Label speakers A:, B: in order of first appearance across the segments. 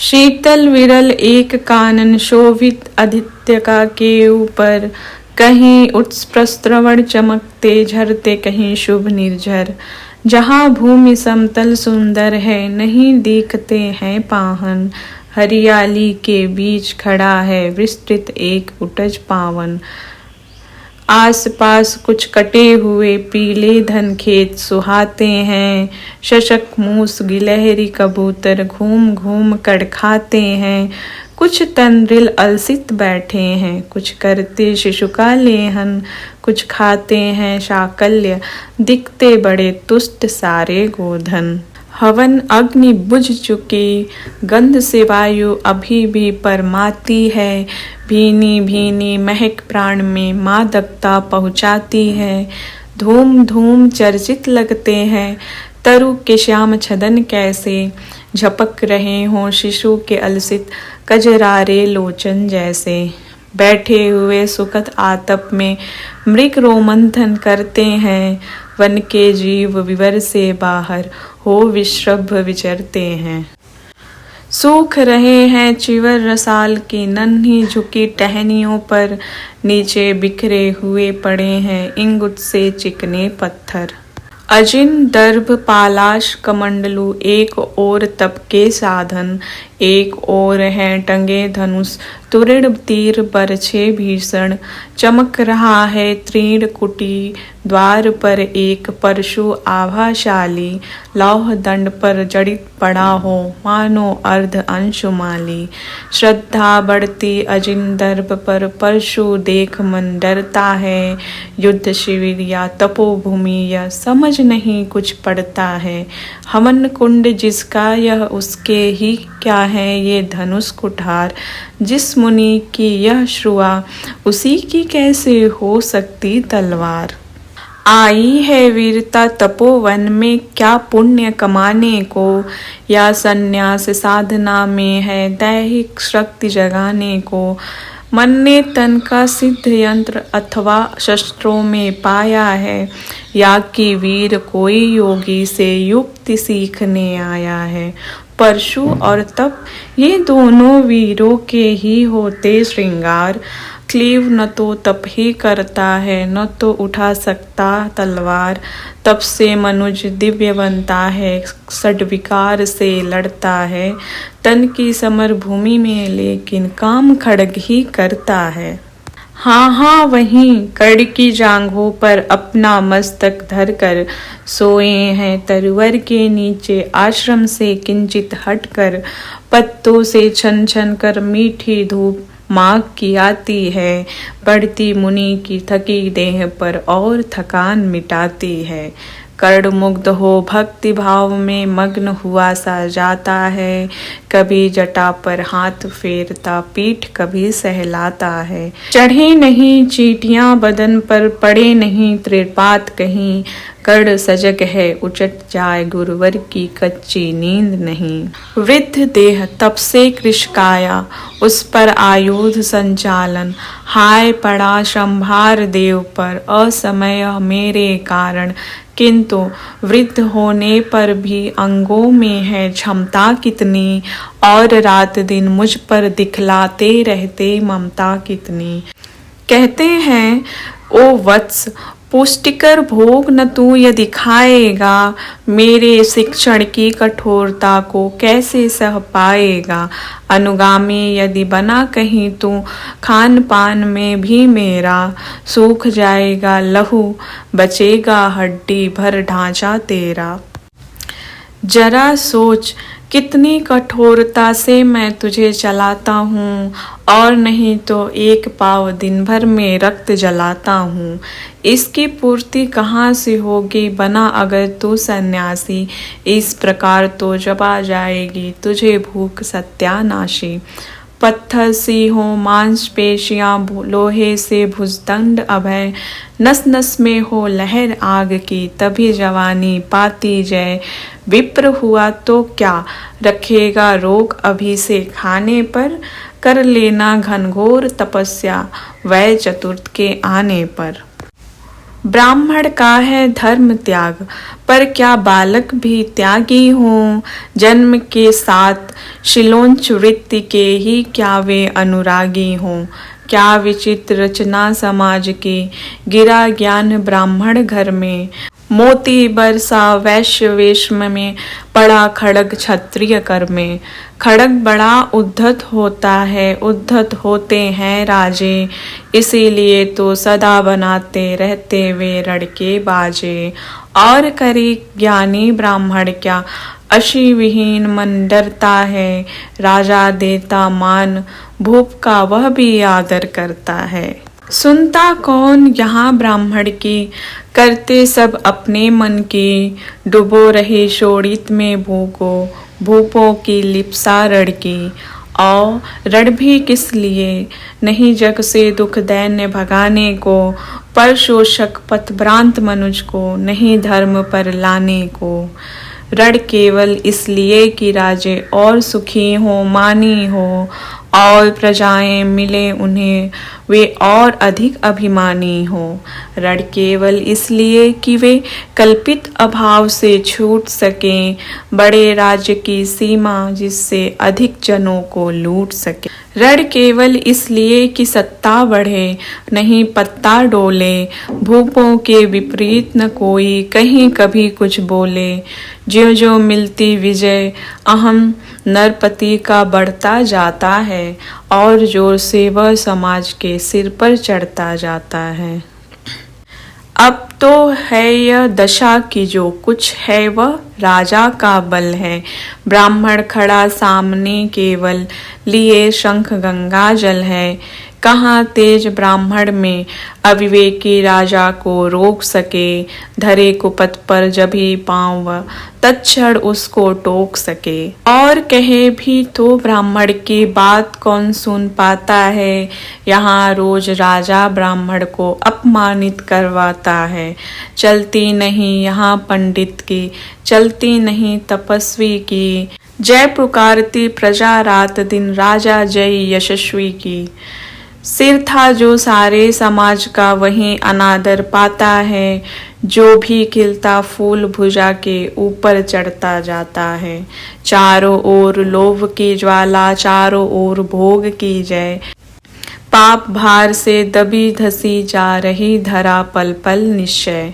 A: शीतल विरल एक कानन शोभित आदित्य का के ऊपर, कहीं उत्स्प्रस्रवण चमकते झरते कहीं शुभ निर्झर। जहाँ भूमि समतल सुंदर है नहीं दिखते हैं पाहन, हरियाली के बीच खड़ा है विस्तृत एक उटज पावन। आस पास कुछ कटे हुए पीले धन खेत सुहाते हैं, शशक मूस गिलहरी कबूतर घूम घूम कर खाते हैं। कुछ तंद्रिल अलसित बैठे हैं, कुछ करते शिशु का लेहन, कुछ खाते हैं शाकल्य, दिखते बड़े तुष्ट सारे गोधन। हवन अग्नि बुझ चुकी, गंध से वायु अभी भी परमाती है, भीनी भीनी महक प्राण में मादकता पहुँचाती है। धूम धूम चर्चित लगते हैं तरु के श्याम छदन, कैसे झपक रहे हों शिशु के अलसित कजरारे लोचन जैसे। बैठे हुए सुखद आतप में मृग रोमंथन करते हैं, वन के जीव विवर से बाहर हो विश्रभ विचरते हैं। सूख रहे हैं चिवर रसाल की नन्ही झुकी टहनियों पर, नीचे बिखरे हुए पड़े हैं इंगुट से चिकने पत्थर। अजिन दर्भ पालाश कमंडलू एक और तप के साधन, एक और हैं टंगे धनुष तुरीण तीर बरछे भीषण। चमक रहा है तीर्ण कुटी द्वार पर एक परशु आभाशाली, लौह दंड पर जड़ित पड़ा हो मानो अर्ध अंशुमाली। श्रद्धा बढ़ती अजिन दर्भ पर परशु देख मन डरता है, युद्ध शिविर या तपोभूमि या समझ नहीं कुछ पड़ता है। हवन कुंड जिसका यह उसके ही क्या है ये धनुष कुठार, जिस मुनि की यह श्रुआ उसी की कैसे हो सकती तलवार। आई है वीरता तपोवन में क्या पुण्य कमाने को, या संन्यास साधना में है दैहिक शक्ति जगाने को। मन ने तन का सिद्ध यंत्र अथवा शस्त्रों में पाया है, या कि वीर कोई योगी से युक्ति सीखने आया है। परशु और तप ये दोनों वीरों के ही होते श्रृंगार, क्लीव न तो तप ही करता है न तो उठा सकता तलवार। तप से मनुज दिव्य बनता है, षड्विकार से लड़ता है, तन की समर भूमि में लेकिन काम खड़ग ही करता है। हाँ हाँ वहीं कड़ की जांघों पर अपना मस्तक धर कर सोए हैं तरुवर के नीचे आश्रम से किंचित हटकर। पत्तों से छन छन कर मीठी धूप माघ की आती है, बढ़ती मुनि की थकी देह पर और थकान मिटाती है। कर्ण मुग्ध हो भक्ति भाव में मग्न हुआ सा जाता है, कभी जटा पर हाथ फेरता पीठ कभी सहलाता है। चढ़े नहीं चींटियां बदन पर, पड़े नहीं त्रिपात कहीं, कर्ण सजग है उचट जाए गुरुवर की कच्ची नींद नहीं। वृद्ध देह तप से कृशकाया, उस पर आयुध संचालन, हाय पड़ा शंभार देव पर असमय मेरे कारण। किंतु वृद्ध होने पर भी अंगों में है क्षमता कितनी, और रात दिन मुझ पर दिखलाते रहते ममता कितनी। कहते हैं ओ वत्स पुष्टिकर भोग न तू यदि खाएगा, मेरे शिक्षण की कठोरता को कैसे सह पाएगा। अनुगामी यदि बना कहीं तू खान पान में भी मेरा, सूख जाएगा लहू बचेगा हड्डी भर ढांचा तेरा। जरा सोच कितनी कठोरता से मैं तुझे चलाता हूँ, और नहीं तो एक पाव दिन भर में रक्त जलाता हूँ। इसकी पूर्ति कहाँ से होगी बना अगर तू सन्यासी, इस प्रकार तो जबा जाएगी तुझे भूख सत्यानाशी। पत्थर सी हो मांसपेशियां लोहे से भुजदंड अभय, नस नस में हो लहर आग की तभी जवानी पाती जय। विप्र हुआ तो क्या रखेगा रोग अभी से खाने पर, कर लेना घनघोर तपस्या वै चतुर्थ के आने पर। ब्राह्मण का है धर्म त्याग, पर क्या बालक भी त्यागी हों? जन्म के साथ शिलोंच वृत्ति के ही क्या वे अनुरागी हों? क्या विचित्र रचना समाज की, गिरा ज्ञान ब्राह्मण घर में। मोती बरसा वैश्य वेश्म में, पड़ा खड़ग क्षत्रिय कर में। खड़ग बड़ा उद्धत होता है, उद्धत होते हैं राजे, इसीलिए तो सदा बनाते रहते वे रड़के बाजे। और करे ज्ञानी ब्राह्मण क्या, अशी विहीन मन डरता है, राजा देता मान, भूप का वह भी आदर करता है। सुनता कौन यहाँ ब्राह्मण की, करते सब अपने मन की। डुबो रहे शोणित में भूको, भूपों की लिप्सा रड़ की। और रड़ भी किस लिए, नहीं जग से दुख दैन्य भगाने को, पर शोषक पथभ्रांत मनुज को, नहीं धर्म पर लाने को। रड़ केवल इसलिए कि राजे और सुखी हो, मानी हो, और प्रजाएं मिले उन्हें, वे और अधिक अभिमानी हो। रड़ केवल इसलिए कि वे कल्पित अभाव से छूट सकें, बड़े राज्य की सीमा जिससे अधिक जनों को लूट सके। रड़ केवल इसलिए कि सत्ता बढ़े, नहीं पत्ता डोले, भूपों के विपरीत न कोई कहीं कभी कुछ बोले। ज्यों ज्यों मिलती विजय, अहम नरपति का बढ़ता जाता है, और जोर से वह समाज के सिर पर चढ़ता जाता है। अब तो है यह दशा कि जो कुछ है वह राजा का बल है। ब्राह्मण खड़ा सामने केवल, लिए शंख गंगा जल है। कहाँ तेज ब्राह्मण में, अविवेकी राजा को रोक सके। धरे कुपथ पर जभी पाँव वह, तत्क्षण उसको टोक सके। और कहे भी तो ब्राह्मण की बात कौन सुन पाता है। यहाँ रोज राजा ब्राह्मण को अपमानित करवाता है। चलती नहीं यहाँ पंडित की, चलती नहीं तपस्वी की। जय पुकारती प्रजा रात दिन, राजा जय यशस्वी की। सिर था जो सारे समाज का, वहीं अनादर पाता है। जो भी खिलता फूल भुजा के ऊपर चढ़ता जाता है। चारों ओर लोभ की ज्वाला, चारों ओर भोग की जय। पाप भार से दबी धसी जा रही धरा पल पल निश्चय।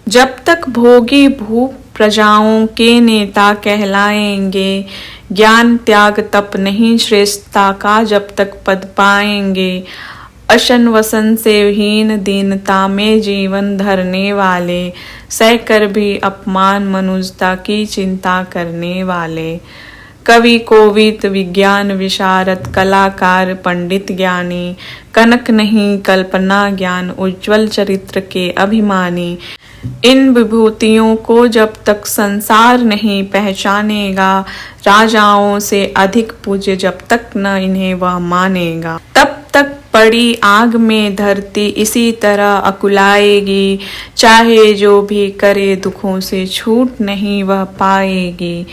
A: जब तक भोगी भूप प्रजाओं के नेता कहलाएंगे, ज्ञान त्याग तप नहीं श्रेष्ठता का जब तक पद पाएंगे। अशन वसन से हीन दीनता में जीवन धरने वाले, सहकर भी अपमान मनुजता की चिंता करने वाले। कवि कोविद विज्ञान विशारद, कलाकार पंडित ज्ञानी, कनक नहीं कल्पना ज्ञान, उज्ज्वल चरित्र के अभिमानी। इन विभूतियों को जब तक संसार नहीं पहचानेगा, राजाओं से अधिक पूज्य जब तक न इन्हें वह मानेगा, तब तक पड़ी आग में धरती इसी तरह अकुलाएगी। चाहे जो भी करे दुखों से छूट नहीं वह पाएगी।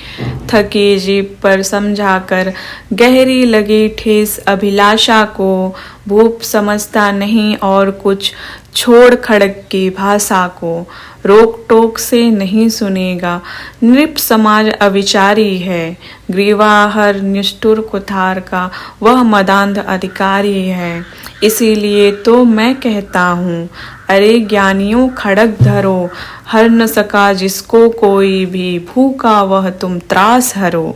A: थकी जीभ पर समझाकर गहरी लगी ठेस अभिलाषा को, भूप समझता नहीं और कुछ छोड़ खड़ग की भाषा को। रोक टोक से नहीं सुनेगा, नृप समाज अविचारी है। ग्रीवाहर निष्ठुर कुठार का वह मदांध अधिकारी है। इसीलिए तो मैं कहता हूँ, अरे ज्ञानियों खड़ग धरो, हर न सका जिसको कोई भी, भूखा वह तुम त्रास हरो।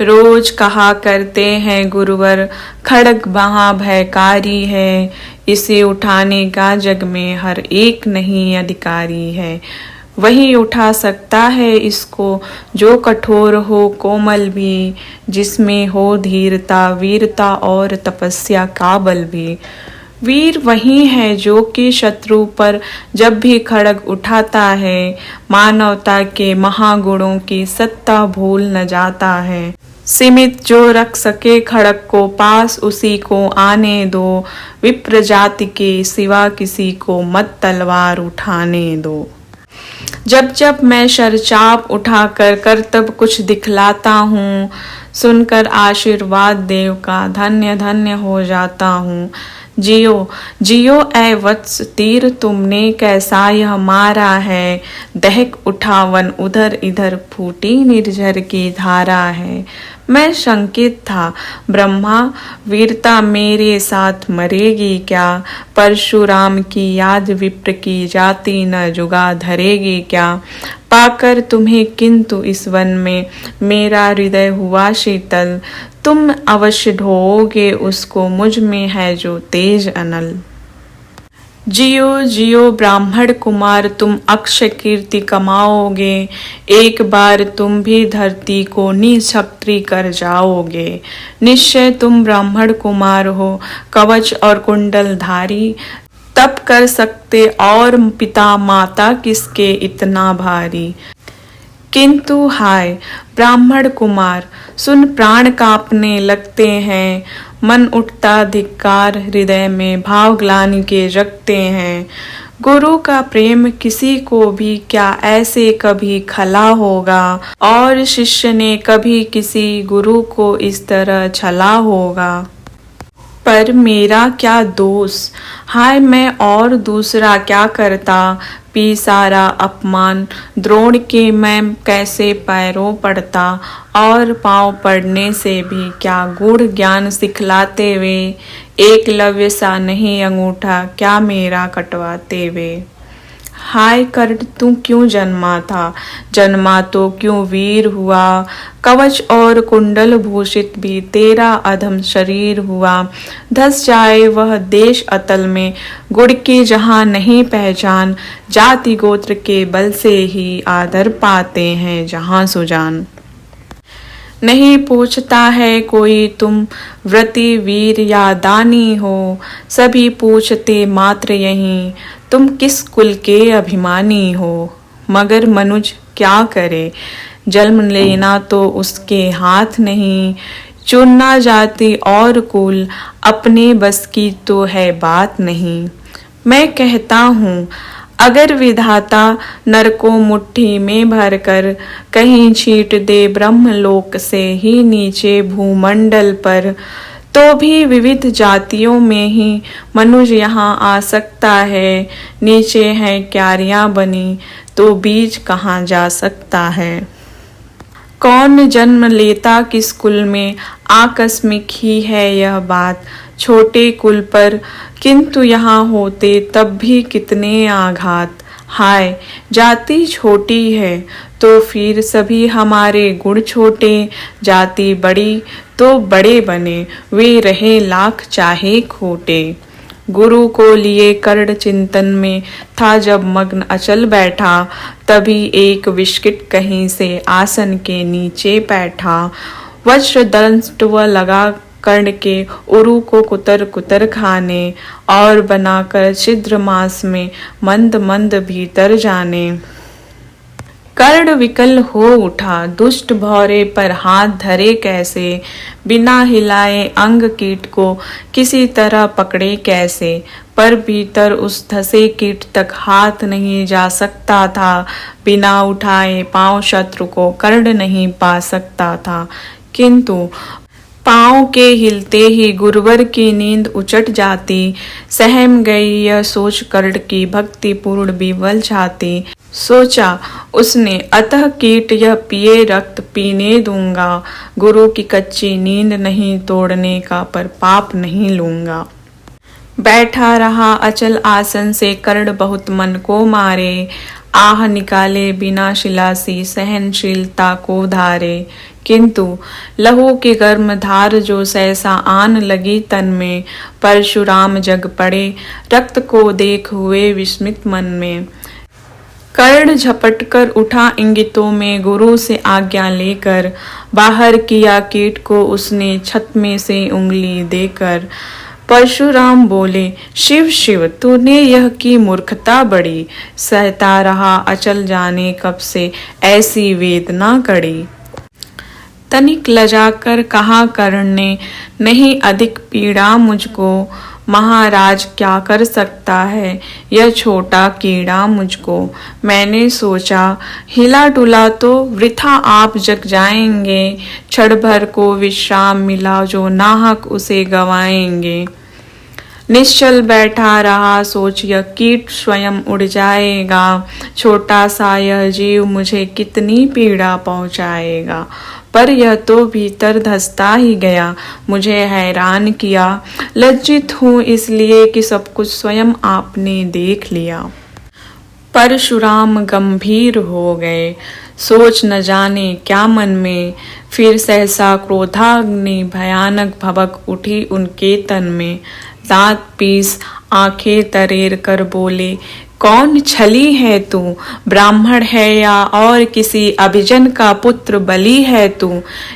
A: रोज कहा करते हैं गुरुवर, खड़ग महाभयकारी है। इसे उठाने का जग में हर एक नहीं अधिकारी है। वही उठा सकता है इसको जो कठोर हो कोमल भी, जिसमें हो धीरता वीरता और तपस्या का बल भी। वीर वही है जो कि शत्रु पर जब भी खड़ग उठाता है, मानवता के महागुणों की सत्ता भूल न जाता है। सीमित जो रख सके खड़ग को पास, उसी को आने दो। विप्र जाति के सिवा किसी को मत तलवार उठाने दो। जब जब मैं शरचाप उठाकर कर्तव्य कुछ दिखलाता हूँ, सुनकर आशीर्वाद देव का धन्य धन्य हो जाता हूँ। जियो जियो ऐ वत्स, तीर तुमने कैसा यह मारा है। दहक उठा वन, उधर इधर फूटी निर्झर की धारा है। मैं शंकित था, ब्रह्मा वीरता मेरे साथ मरेगी क्या। परशुराम की याद विप्र की जाति न जुगा धरेगी क्या। पाकर तुम्हें किंतु इस वन में मेरा हृदय हुआ शीतल। तुम अवश्य ढोओगे उसको, मुझ में है जो तेज अनल। जियो जियो ब्राह्मण कुमार, तुम अक्षय कीर्ति कमाओगे। एक बार तुम भी धरती को निछत्री कर जाओगे। निश्चय तुम ब्राह्मण कुमार हो, कवच और कुंडल धारी। तप कर सकते और पिता माता किसके इतना भारी। किंतु हाय ब्राह्मण कुमार, सुन प्राण कांपने लगते हैं। मन उठता धिक्कार, हृदय में भाव ग्लानि के रखते हैं। गुरु का प्रेम किसी को भी क्या ऐसे कभी खला होगा। और शिष्य ने कभी किसी गुरु को इस तरह छला होगा। पर मेरा क्या दोष, हाय मैं और दूसरा क्या करता। पी सारा अपमान द्रोण के मैं कैसे पैरों पड़ता। और पांव पड़ने से भी क्या गूढ़ ज्ञान सिखलाते वे। एकलव्य सा नहीं अंगूठा क्या मेरा कटवाते वे। हाय कर्ण तू क्यों जन्मा था, जन्मा तो क्यों वीर हुआ। कवच और कुंडल भूषित भी तेरा अधम शरीर हुआ। धस जाए वह देश अतल में, गुड़ की जहाँ नहीं पहचान। जाति गोत्र के बल से ही आदर पाते हैं जहाँ सुजान। नहीं पूछता है कोई तुम व्रती वीर या दानी हो। सभी पूछते मात्र यही, तुम किस कुल के अभिमानी हो। मगर मनुज क्या करे, जन्म लेना तो उसके हाथ नहीं। चुनना जाति और कुल, अपने बस की तो है बात नहीं। मैं कहता हूँ अगर विधाता नर को मुट्ठी में भरकर कहीं छीट दे ब्रह्मलोक से ही नीचे भूमंडल पर, तो भी विविध जातियों में ही मनुष्य यहाँ आ सकता है। नीचे हैं क्यारियां बनी तो बीज कहाँ जा सकता है। कौन जन्म लेता किस कुल में, आकस्मिक ही है यह बात। छोटे कुल पर किंतु यहाँ होते तब भी कितने आघात। हाय जाति छोटी है तो फिर सभी हमारे गुण छोटे। जाति बड़ी तो बड़े बने, वे रहे लाख चाहे खोटे। गुरु को लिए कर्ण चिंतन में था जब मग्न अचल बैठा। तभी एक विस्किट कहीं से आसन के नीचे बैठा। वज्र दंष्टव लगा कर्ण के उरु को कुतर कुतर खाने। और बनाकर छिद्र मांस में मंद मंद भीतर जाने। कर्ण विकल हो उठा, दुष्ट भौरे पर हाथ धरे कैसे। बिना हिलाए अंग कीट को किसी तरह पकड़े कैसे। पर भीतर उस धसे कीट तक हाथ नहीं जा सकता था। बिना उठाए पांव शत्रु को कर्ण नहीं पा सकता था। किंतु पांव के हिलते ही गुरुवर की नींद उचट जाती। सहम गई यह सोच कर्ण की भक्तिपूर्ण विवल छाती। सोचा उसने अतः कीट यह पिए रक्त पीने दूंगा। गुरु की कच्ची नींद नहीं तोड़ने का पर पाप नहीं लूंगा। बैठा रहा अचल आसन से कर्ण बहुत मन को मारे। आह निकाले बिना शिला सी सहनशीलता को धारे। किंतु लहू की गर्म धार जो सहसा आन लगी तन में। परशुराम जग पड़े रक्त को देख हुए विस्मित मन में। कर्ण झपटकर उठा इंगितों में गुरु से आज्ञा लेकर। बाहर किया कीट को उसने छत में से उंगली देकर। परशुराम बोले शिव शिव तूने यह की मूर्खता बड़ी। सहता रहा अचल जाने कब से ऐसी वेदना कड़ी। तनिक लजाकर कहा कर्ण ने, नहीं अधिक पीड़ा मुझको। महाराज क्या कर सकता है यह छोटा कीड़ा मुझको। मैंने सोचा हिला डुला तो वृथा आप जग जाएंगे। क्षण भर को विश्राम मिला जो नाहक उसे गवाएंगे। निश्चल बैठा रहा सोच यह कीट स्वयं उड़ जाएगा, छोटा सा यह जीव मुझे कितनी पीड़ा पहुंचाएगा। पर यह तो भीतर धंसता ही गया, मुझे हैरान किया। लज्जित हूँ इसलिए कि सब कुछ स्वयं आपने देख लिया। परशुराम गंभीर हो गए, सोच न जाने क्या मन में। फिर सहसा क्रोधाग्नि भयानक भभक उठी उनके तन में। दांत पीस आंखें तरेर कर बोले, कौन छली है तू? ब्राह्मण है या और किसी अभिजन का पुत्र बलि है तू?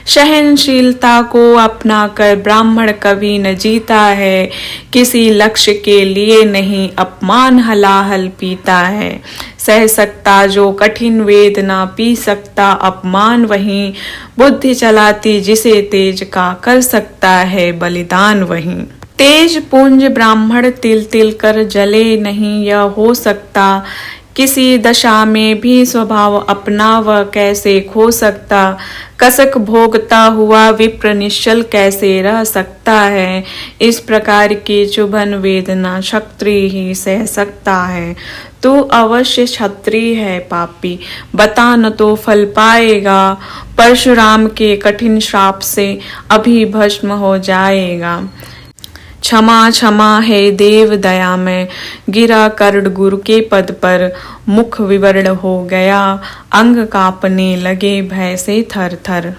A: सहनशीलता को अपना कर ब्राह्मण कभी न जीता है, किसी लक्ष्य के लिए नहीं अपमान हलाहल पीता है। सह सकता जो कठिन वेदना, पी सकता अपमान वहीं, बुद्धि चलाती जिसे तेज का, कर सकता है बलिदान वहीं। तेज पुंज ब्राह्मण तिल तिल कर जले नहीं यह हो सकता, किसी दशा में भी स्वभाव अपना वह कैसे खो सकता। कसक भोगता हुआ विप्र निश्चल कैसे रह सकता है, इस प्रकार की चुभन वेदना क्षत्रिय ही सह सकता है। तू अवश्य क्षत्रिय है पापी, बता न तो फल पाएगा। परशुराम के कठिन श्राप से अभी भस्म हो जाएगा। क्षमा क्षमा है देव दया में, गिरा कर्ण गुरु के पद पर। मुख विवर्ण हो गया, अंग कांपने लगे भय से थर थर।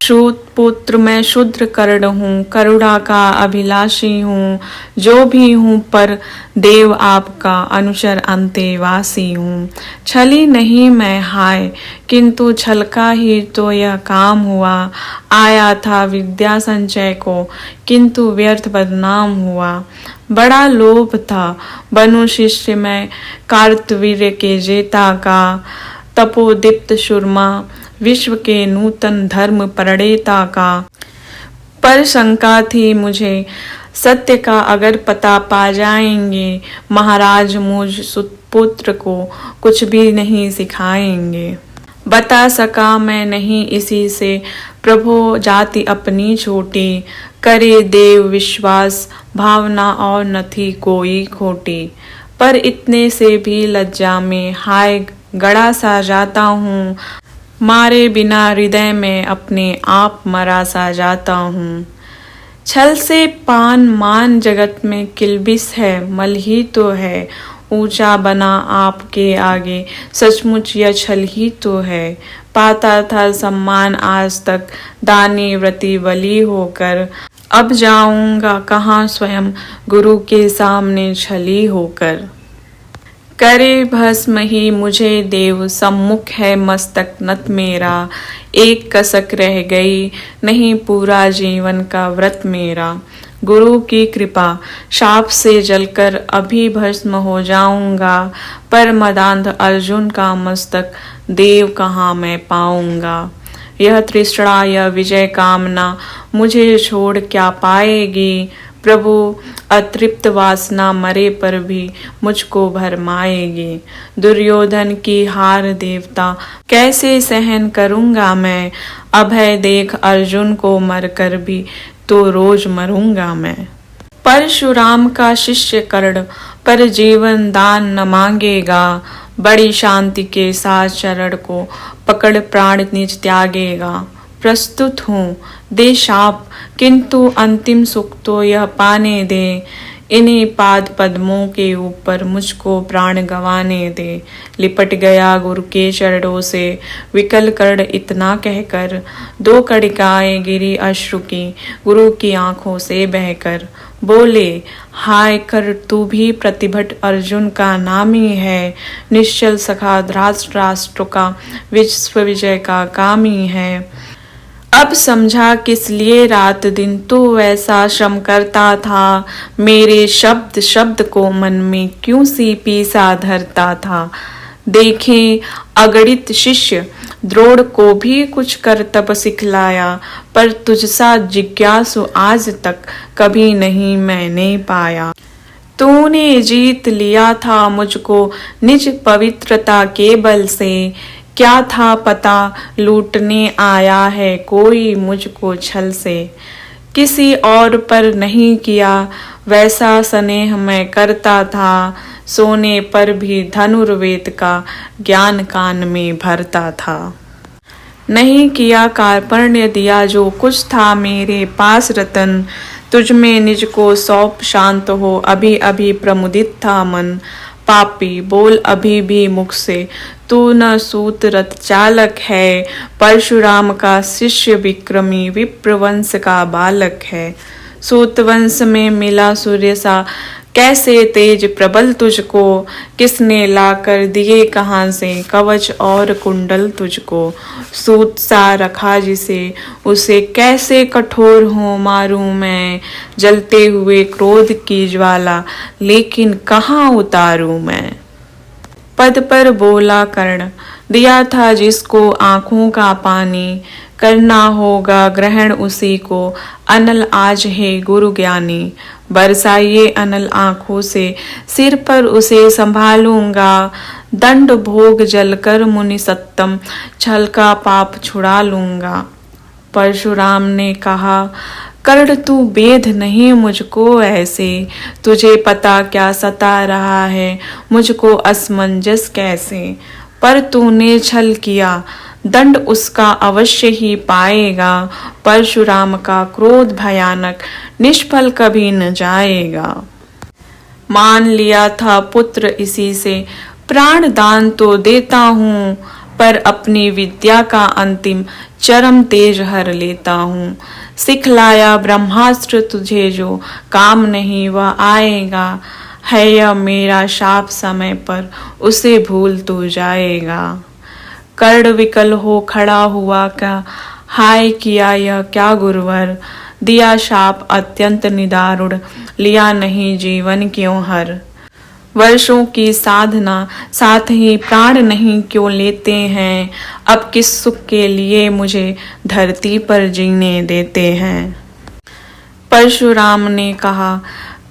A: शूत पुत्र मैं शूद्र कर्ण हूँ, करुणा का अभिलाषी हूँ। जो भी हूँ पर देव आपका अनुचर अंतेवासी हूँ। छली नहीं मैं हाय, किंतु छल का ही तो यह काम हुआ। आया था विद्या संचय को, किंतु व्यर्थ बदनाम हुआ। बड़ा लोभ था बनूं शिष्य मैं कार्तवीर्य के जेता का। तपोदीप्त सुरमा विश्व के नूतन धर्म प्रणेता का। पर शंका थी मुझे सत्य का अगर पता पा जाएंगे, महाराज मुझ सुपुत्र को कुछ भी नहीं सिखाएंगे। बता सका मैं नहीं इसी से, प्रभो जाति अपनी छोटी। करे देव विश्वास भावना और न थी कोई खोटी। पर इतने से भी लज्जा में हाय गड़ा सा जाता हूँ। मारे बिना हृदय में अपने आप मरा सा जाता हूँ। छल से पान मान जगत में किलबिस है, मल ही तो है। ऊंचा बना आपके आगे, सचमुच यह छल ही तो है। पाता था सम्मान आज तक दानी व्रती बलि होकर, अब जाऊंगा कहाँ स्वयं गुरु के सामने छली होकर। करे भस्म ही मुझे देव, सम्मुख है मस्तक नत मेरा। एक कसक रह गई नहीं पूरा जीवन का व्रत मेरा। गुरु की कृपा शाप से जलकर अभी भस्म हो जाऊंगा, पर मदांध अर्जुन का मस्तक देव कहाँ मैं पाऊंगा। यह तृष्णा यह विजय कामना मुझे छोड़ क्या पाएगी। प्रभु अतृप्त वासना मरे पर भी मुझको भरमाएगी। दुर्योधन की हार देवता कैसे सहन करूंगा मैं। अभय देख अर्जुन को मरकर भी तो रोज मरूंगा मैं। परशुराम का शिष्य कर्ण पर जीवन दान न मांगेगा। बड़ी शांति के साथ चरण को पकड़ प्राण निज त्यागेगा। प्रस्तुत हूँ दे शाप, किंतु अंतिम सुख तो यह पाने दे। इन्हीं पाद पद्मों के ऊपर मुझको प्राण गंवाने दे। लिपट गया गुरु के चरणों से विकल कर्ण इतना कहकर। दो कड़िकाएं गिरी अश्रु की गुरु की आंखों से बहकर। बोले हाय कर तू भी प्रतिभट अर्जुन का नामी है। निश्चल सखा धृतराष्ट्र का विश्व विजय का कामी है। अब समझा किस लिए रात दिन तू वैसा श्रम करता था। मेरे शब्द शब्द को मन में क्यों सी पीसा धरता था। देखें अगणित शिष्य द्रोण को भी कुछ करतब सिखलाया, पर तुझसा जिज्ञासु आज तक कभी नहीं मैंने पाया। तूने जीत लिया था मुझको निज पवित्रता के बल से। क्या था पता लूटने आया है कोई मुझको छल से। किसी और पर नहीं किया वैसा स्नेह मैं करता था, सोने पर भी धनुर्वेद का ज्ञान कान में भरता था। नहीं किया कार्पण्य, दिया जो कुछ था मेरे पास रतन, तुझ में निज को सौंप शांत हो, अभी अभी प्रमुदित था मन। पापी बोल अभी भी मुख से, तू न सूत रथ चालक है, परशुराम का शिष्य विक्रमी विप्रवंश का बालक है। सूत वंश में मिला सूर्य सा, कैसे तेज प्रबल तुझको, किसने लाकर दिए कहाँ से कवच और कुंडल तुझको। सूत सा रखा जिसे, उसे कैसे कठोर हो मारूं मैं, जलते हुए क्रोध की ज्वाला लेकिन कहाँ उतारूं मैं। पद पर बोला कर्ण, दिया था जिसको आंखों का पानी, करना होगा ग्रहण उसी को, अनल आज है गुरु ज्ञानी। बरसाइए अनल आंखों से, सिर पर उसे संभालूंगा, दंड भोग जलकर मुनि सत्तम, छल का पाप छुड़ा लूंगा। परशुराम ने कहा, कर्ण तू बेध नहीं मुझको ऐसे, तुझे पता क्या सता रहा है मुझको असमंजस कैसे। पर तूने छल किया, दंड उसका अवश्य ही पाएगा, परशुराम का क्रोध भयानक निष्फल कभी न जाएगा। मान लिया था पुत्र इसी से, प्राण दान तो देता हूँ, पर अपनी विद्या का अंतिम चरम तेज हर लेता हूँ। सिखलाया ब्रह्मास्त्र तुझे जो, काम नहीं वह आएगा, है यह मेरा शाप समय पर उसे भूल तू जाएगा। कर्ण विकल हो खड़ा हुआ का, हाय किया यह क्या गुरुवर, दिया शाप अत्यंत निदारुण, लिया नहीं जीवन क्यों हर। वर्षों की साधना साथ ही प्राण नहीं क्यों लेते हैं, अब किस सुख के लिए मुझे धरती पर जीने देते हैं। परशुराम ने कहा,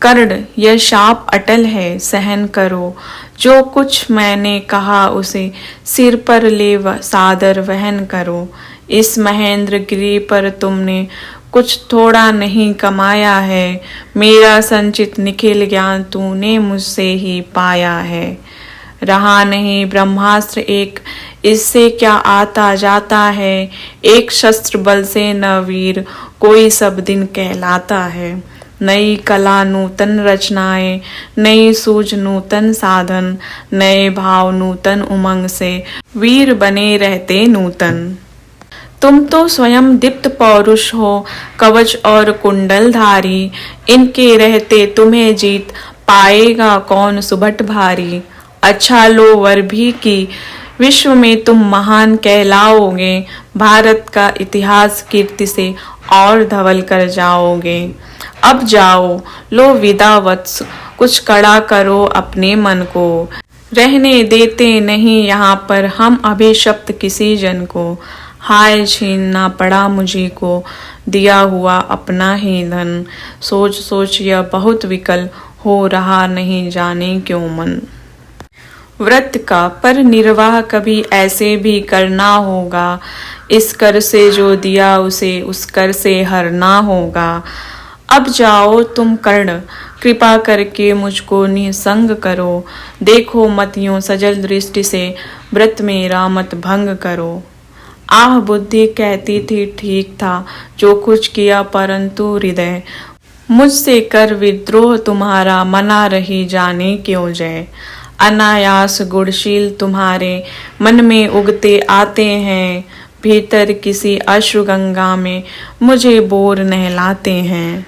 A: कर्ण यह शाप अटल है सहन करो, जो कुछ मैंने कहा उसे सिर पर ले सादर वहन करो। इस महेंद्र गिरी पर तुमने कुछ थोड़ा नहीं कमाया है, मेरा संचित निखिल ज्ञान तूने मुझसे ही पाया है। रहा नहीं ब्रह्मास्त्र एक, इससे क्या आता जाता है, एक शस्त्र बल से न वीर कोई सब दिन कहलाता है। नई कला नूतन रचनाएं, नई सूझ नूतन साधन, नए भाव नूतन उमंग से वीर बने रहते नूतन। तुम तो स्वयं दीप्त पौरुष हो, कवच और कुंडल धारी, इनके रहते तुम्हें जीत पाएगा कौन सुभट भारी। अच्छा लो वर भी की, विश्व में तुम महान कहलाओगे, भारत का इतिहास कीर्ति से और धवल कर जाओगे। अब जाओ लो विदा वत्स, कुछ कड़ा करो अपने मन को, रहने देते नहीं यहाँ पर हम अभिशप्त किसी जन को। हाय छीनना पड़ा मुझे को, दिया हुआ अपना ही धन, सोच सोच यह बहुत विकल हो रहा नहीं जाने क्यों मन। व्रत का पर निर्वाह कभी ऐसे भी करना होगा, इस कर से जो दिया उसे उस कर से हरना होगा। अब जाओ तुम कर्ण, कृपा करके मुझको निसंग करो, देखो मत यूं सजल दृष्टि से व्रत मेरा मत भंग करो। आह बुद्धि कहती थी ठीक था जो कुछ किया, परंतु हृदय मुझसे कर विद्रोह तुम्हारा, मना रही जाने क्यों जय। अनायास गुणशील तुम्हारे मन में उगते आते हैं, भीतर किसी अश्रु गंगा में मुझे बोर नहलाते हैं।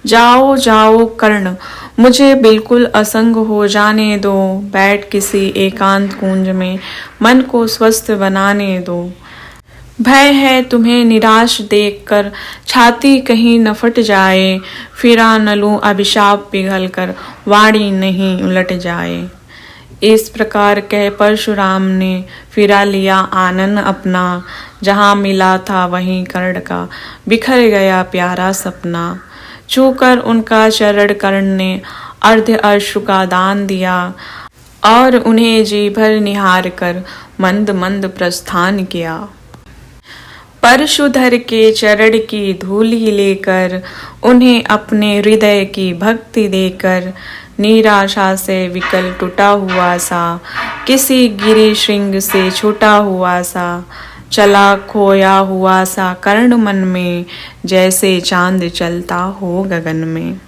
A: जाओ जाओ कर्ण, मुझे बिल्कुल असंग हो जाने दो, बैठ किसी एकांत कुंज में मन को स्वस्थ बनाने दो। भय है तुम्हें निराश देखकर, छाती कहीं न फट जाए, फिरा न लूं अभिशाप पिघल कर, वाणी नहीं उलट जाए। इस प्रकार कह परशुराम ने फिरा लिया आनन अपना, जहाँ मिला था वहीं कर्ण का बिखर गया प्यारा सपना। छूकर उनका चरण कर्ण ने अर्ध अश्रु का दान दिया, और उन्हें जी भर निहार कर मंद मंद प्रस्थान किया। परशुधर के चरण की धूलि लेकर, उन्हें अपने हृदय की भक्ति देकर, निराशा से विकल टूटा हुआ सा, किसी गिरि श्रृंग से छूटा हुआ सा, चला खोया हुआ सा कर्ण मन में, जैसे चांद चलता हो गगन में।